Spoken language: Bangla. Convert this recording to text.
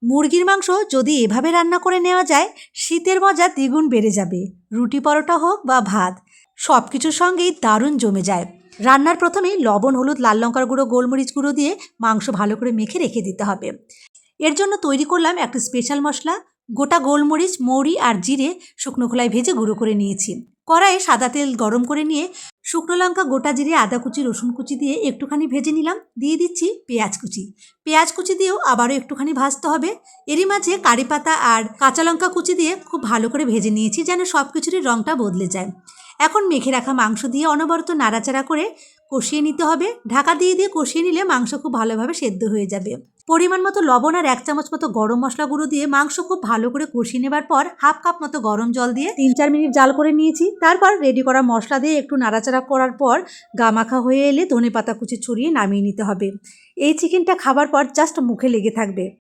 মুরগির মাংস যদি এভাবে রান্না করে নেওয়া যায়, শীতের মজা দ্বিগুণ বেড়ে যাবে। রুটি পরোটা হোক বা ভাত, সব কিছুর সঙ্গেই দারুণ জমে যায়। রান্নার প্রথমেই লবণ, হলুদ, লাল লঙ্কার গুঁড়ো, গোলমরিচ গুঁড়ো দিয়ে মাংস ভালো করে মেখে রেখে দিতে হবে। এর জন্য তৈরি করলাম একটা স্পেশাল মশলা। গোটা গোলমরিচ, মৌরি আর জিরে শুকনো খোলায় ভেজে গুঁড়ো করে নিয়েছি। কড়াইয়ে সাদা তেল গরম করে নিয়ে শুকনো লঙ্কা, গোটা জিরে, আদা কুচি, রসুন কুচি দিয়ে একটুখানি ভেজে নিলাম। দিয়ে দিচ্ছি পেঁয়াজ কুচি। পেঁয়াজ কুচি দিয়েও আবারও একটুখানি ভাজতে হবে। এরই মাঝে কারি পাতা আর কাঁচা লঙ্কা কুচি দিয়ে খুব ভালো করে ভেজে নিয়েছি, যেন সব কিছুরই রঙটা বদলে যায়। এখন মেখে রাখা মাংস দিয়ে অনবরত নাড়াচাড়া করে কষিয়ে নিতে হবে। ঢাকা দিয়ে দিয়ে কষিয়ে নিলে মাংস খুব ভালোভাবে সেদ্ধ হয়ে যাবে। পরিমাণ মতো লবণ আর 1 চামচ মতো গরম মশলা গুঁড়ো দিয়ে মাংস খুব ভালো করে কষিয়ে নেবার পর হাফ কাপ মতো গরম জল দিয়ে 3-4 মিনিট জাল করে নিয়েছি। তারপর রেডি করা মশলা দিয়ে একটু নাড়াচাড়া করার পর গামাখা হয়ে এলে ধনেপাতা কুচি ছড়িয়ে নামিয়ে নিতে হবে। এই চিকেনটা খাবার পর জাস্ট মুখে লেগে থাকবে।